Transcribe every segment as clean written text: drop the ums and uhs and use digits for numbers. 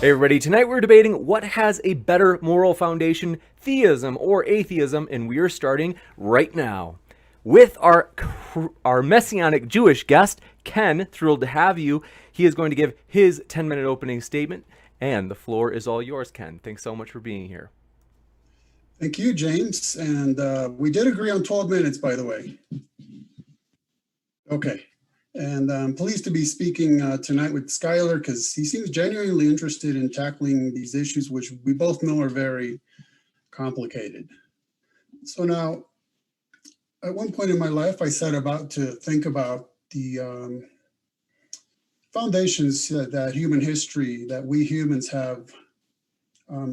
Hey everybody, tonight we're debating what has a better moral foundation, theism or atheism, and we are starting right now. With our messianic Jewish guest, Ken, thrilled to have you. He is going to give his 10-minute opening statement, and the floor is all yours, Ken. Thanks so much for being here. Thank you, James. And we did agree on 12 minutes, by the way. Okay. And I'm pleased to be speaking tonight with Skylar because he seems genuinely interested in tackling these issues, which we both know are very complicated. So now, at one point in my life, I set about to think about the foundations that human history, that we humans have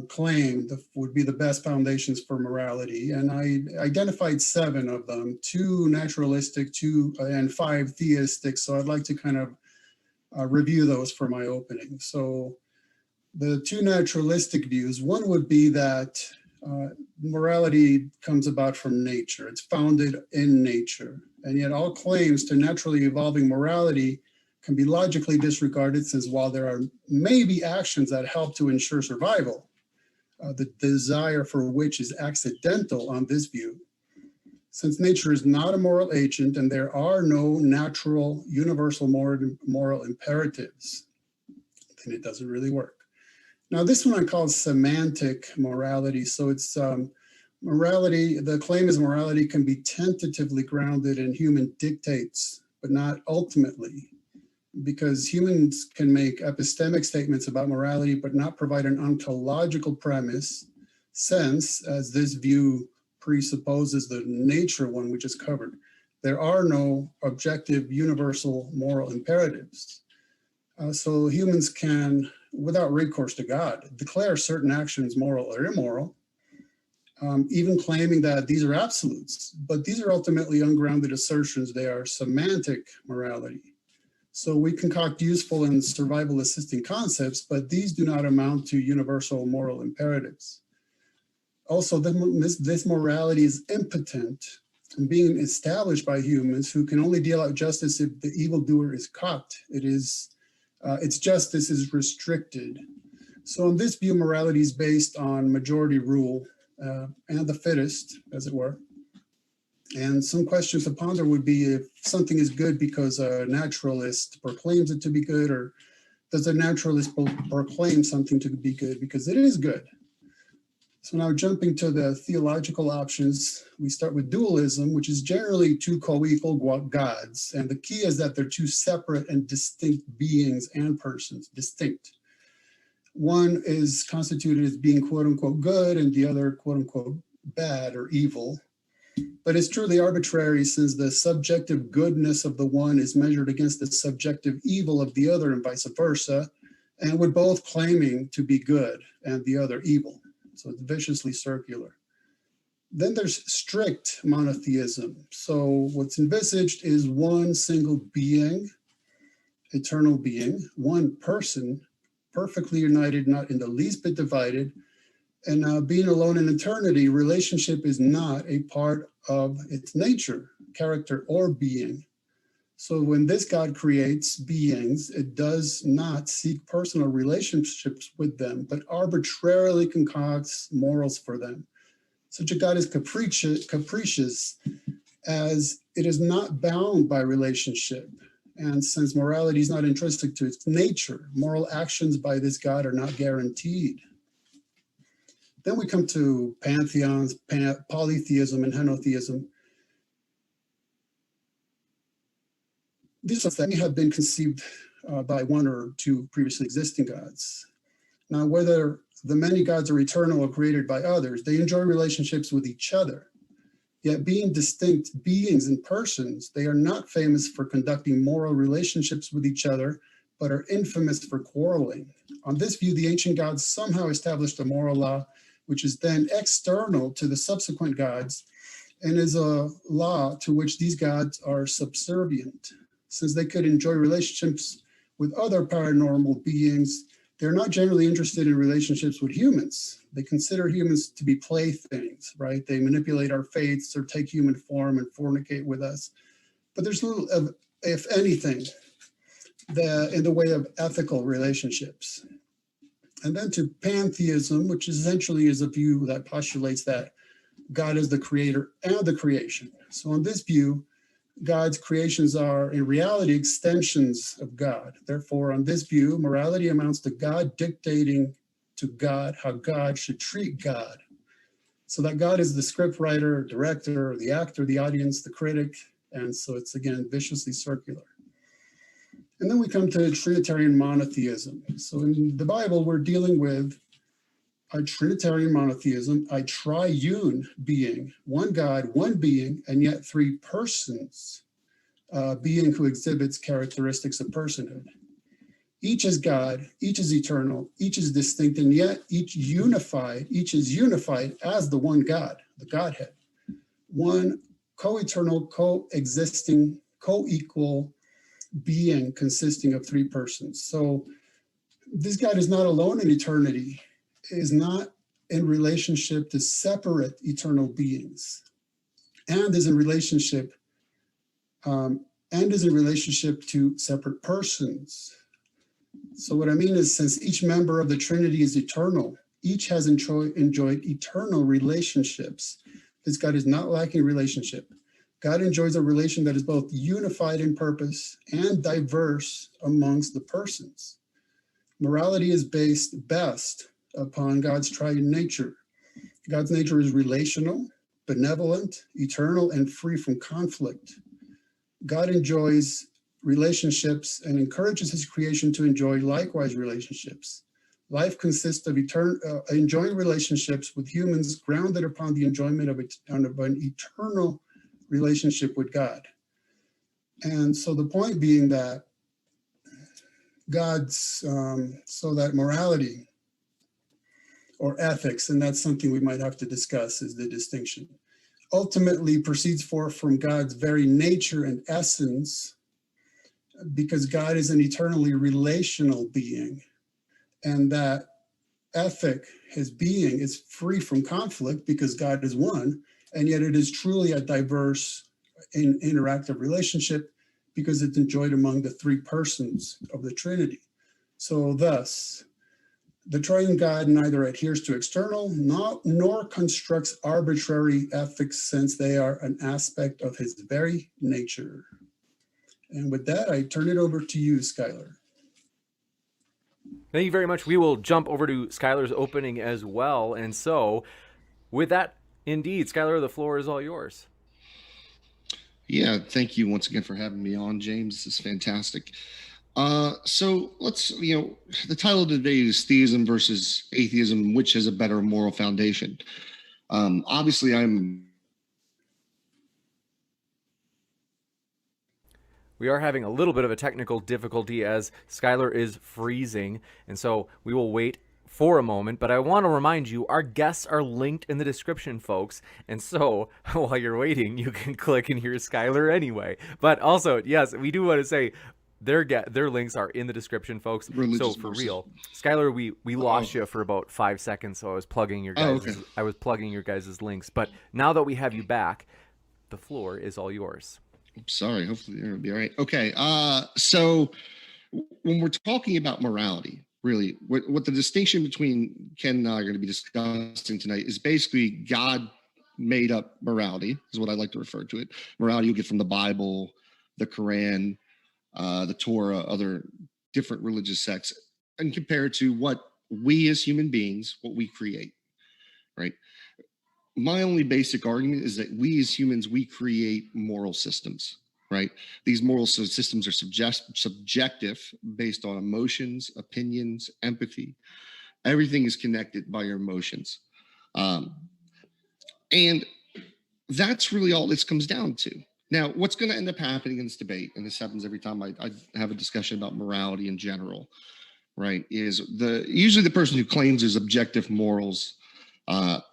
claimed would be the best foundations for morality. And I identified 7 of them, 2 naturalistic, 2 and 5 theistic. So I'd like to kind of review those for my opening. So the 2 naturalistic views, one would be that morality comes about from nature. It's founded in nature. And yet all claims to naturally evolving morality can be logically disregarded, since while there are maybe actions that help to ensure survival, the desire for which is accidental on this view. Since nature is not a moral agent and there are no natural universal moral imperatives, then it doesn't really work. Now, this one I call semantic morality. So it's morality, the claim is morality can be tentatively grounded in human dictates, but not ultimately, because humans can make epistemic statements about morality, but not provide an ontological premise, since, as this view presupposes the nature one we just covered, there are no objective universal moral imperatives. So humans can, without recourse to God, declare certain actions moral or immoral, even claiming that these are absolutes, but these are ultimately ungrounded assertions. They are semantic morality. So we concoct useful and survival assisting concepts, but these do not amount to universal moral imperatives. Also, this morality is impotent and being established by humans who can only deal out justice if the evildoer is caught. Its justice is restricted. So in this view, morality is based on majority rule and the fittest, as it were. And some questions to ponder would be if something is good because a naturalist proclaims it to be good, or does a naturalist proclaim something to be good because it is good? So now jumping to the theological options, we start with dualism, which is generally 2 co-equal gods. And the key is that they're 2 separate and distinct beings and persons, distinct. One is constituted as being quote unquote good and the other quote unquote bad or evil. But it's truly arbitrary, since the subjective goodness of the one is measured against the subjective evil of the other and vice versa, and with both claiming to be good and the other evil. So it's viciously circular. Then there's strict monotheism. So what's envisaged is one single being, eternal being, one person, perfectly united, not in the least bit divided. And being alone in eternity, relationship is not a part of its nature, character, or being. So when this God creates beings, it does not seek personal relationships with them, but arbitrarily concocts morals for them. Such a God is capricious, as it is not bound by relationship. And since morality is not intrinsic to its nature, moral actions by this God are not guaranteed. Then we come to pantheons, polytheism, and henotheism. These are things that have been conceived by 1 or 2 previously existing gods. Now, whether the many gods are eternal or created by others, they enjoy relationships with each other. Yet being distinct beings and persons, they are not famous for conducting moral relationships with each other, but are infamous for quarreling. On this view, the ancient gods somehow established a moral law, which is then external to the subsequent gods, and is a law to which these gods are subservient. Since they could enjoy relationships with other paranormal beings, they're not generally interested in relationships with humans. They consider humans to be playthings, right? They manipulate our faiths or take human form and fornicate with us. But there's little, if anything, in the way of ethical relationships. and then to pantheism, which essentially is a view that postulates that God is the creator and the creation. So on this view, God's creations are in reality extensions of God. Therefore, on this view, morality amounts to God dictating to God how God should treat God. So that God is the script writer, director, the actor, the audience, the critic. And so it's, again, viciously circular. And then we come to Trinitarian monotheism. So in the Bible, we're dealing with a Trinitarian monotheism, a triune being, one God, one being, and yet three persons, being who exhibits characteristics of personhood. Each is God, each is eternal, each is distinct, and yet each is unified as the one God, the Godhead. One co-eternal, co-existing, co-equal being consisting of three persons. So this God is not alone in eternity, is not in relationship to separate eternal beings, and is in relationship to separate persons. So what I mean is, since each member of the Trinity is eternal, each has enjoyed eternal relationships. This God is not lacking relationship. God enjoys a relation that is both unified in purpose and diverse amongst the persons. Morality is based best upon God's triune nature. God's nature is relational, benevolent, eternal, and free from conflict. God enjoys relationships and encourages his creation to enjoy likewise relationships. Life consists of enjoying relationships with humans grounded upon the enjoyment of an eternal relationship with God. And so the point being that so that morality or ethics, and that's something we might have to discuss, is the distinction, ultimately proceeds forth from God's very nature and essence, because God is an eternally relational being, and that ethic, his being, is free from conflict because God is one, and yet it is truly a diverse and interactive relationship because it's enjoyed among the three persons of the Trinity. So thus, the triune God neither adheres to external nor constructs arbitrary ethics, since they are an aspect of his very nature. And with that, I turn it over to you, Skylar. Thank you very much. We will jump over to Skylar's opening as well. And so, with that, indeed, Skylar, the floor is all yours. Yeah, thank you once again for having me on, James. This is fantastic. So let's, the title of today is Theism versus Atheism, which has a better moral foundation. Obviously, We are having a little bit of a technical difficulty as Skylar is freezing, and so we will wait for a moment, but I want to remind you, our guests are linked in the description, folks, and so while you're waiting, you can click and hear Skylar anyway. But also, yes, we do want to say their links are in the description, folks. So for real, Skylar, we lost you for about 5 seconds, so I was plugging your guys' links. But now that we have you back, the floor is all yours. Sorry, hopefully it'll be all right. Okay, so when we're talking about morality, really, what the distinction between Ken and I are going to be discussing tonight is basically God made up morality, is what I like to refer to it. Morality you get from the Bible, the Quran, the Torah, other different religious sects, and compared to what we as human beings, what we create, right? My only basic argument is that we as humans, we create moral systems, right? These moral systems are subjective, based on emotions, opinions, empathy. Everything is connected by your emotions. And that's really all this comes down to. Now, what's going to end up happening in this debate, and this happens every time I have a discussion about morality in general, right, is usually the person who claims there's objective morals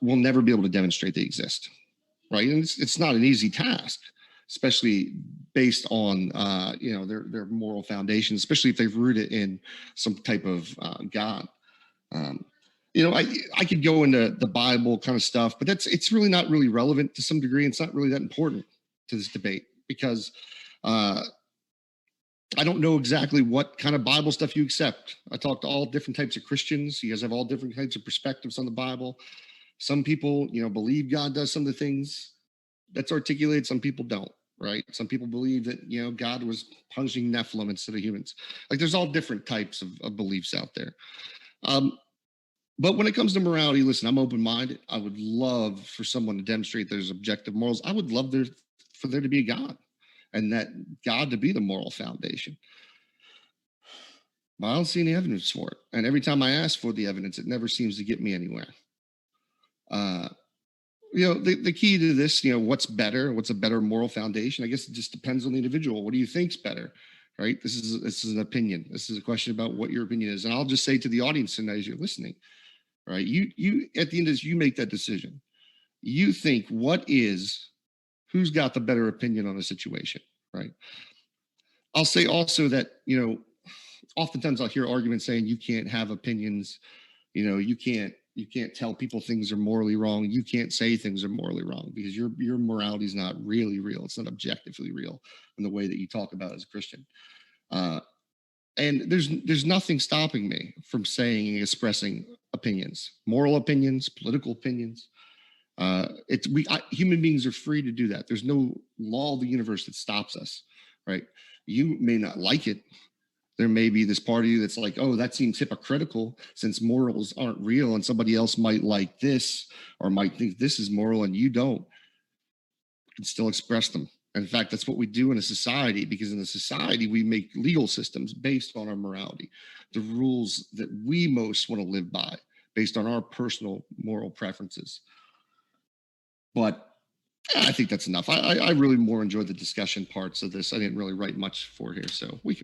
will never be able to demonstrate they exist, right? And it's not an easy task, especially based on their moral foundation, especially if they've rooted in some type of God. I could go into the Bible kind of stuff, but it's really not really relevant to some degree. It's not really that important to this debate because I don't know exactly what kind of Bible stuff you accept. I talk to all different types of Christians. You guys have all different types of perspectives on the Bible. Some people, believe God does some of the things that's articulated. Some people don't, right? Some people believe that, God was punishing Nephilim instead of humans. Like there's all different types of beliefs out there. But when it comes to morality, listen, I'm open-minded. I would love for someone to demonstrate there's objective morals. I would love for there to be a God, and that God to be the moral foundation. But I don't see any evidence for it. And every time I ask for the evidence, it never seems to get me anywhere. The key to this, what's better? What's a better moral foundation? I guess it just depends on the individual. What do you think's better? Right? This is an opinion. This is a question about what your opinion is. And I'll just say to the audience tonight as you're listening, right? You at the end of this, you make that decision. You think who's got the better opinion on a situation, right? I'll say also that, oftentimes I'll hear arguments saying you can't have opinions, you can't tell people things are morally wrong. You can't say things are morally wrong because your morality is not really real. It's not objectively real in the way that you talk about as a Christian. And there's nothing stopping me from saying and expressing opinions, moral opinions, political opinions. Human beings are free to do that. There's no law of the universe that stops us, right? You may not like it. There may be this part of you that's like, oh, that seems hypocritical since morals aren't real, and somebody else might like this or might think this is moral and you don't. You can still express them. In fact, that's what we do in a society, because in a society, we make legal systems based on our morality, the rules that we most want to live by based on our personal moral preferences. But I think that's enough. I really more enjoyed the discussion parts of this. I didn't really write much for here, so we can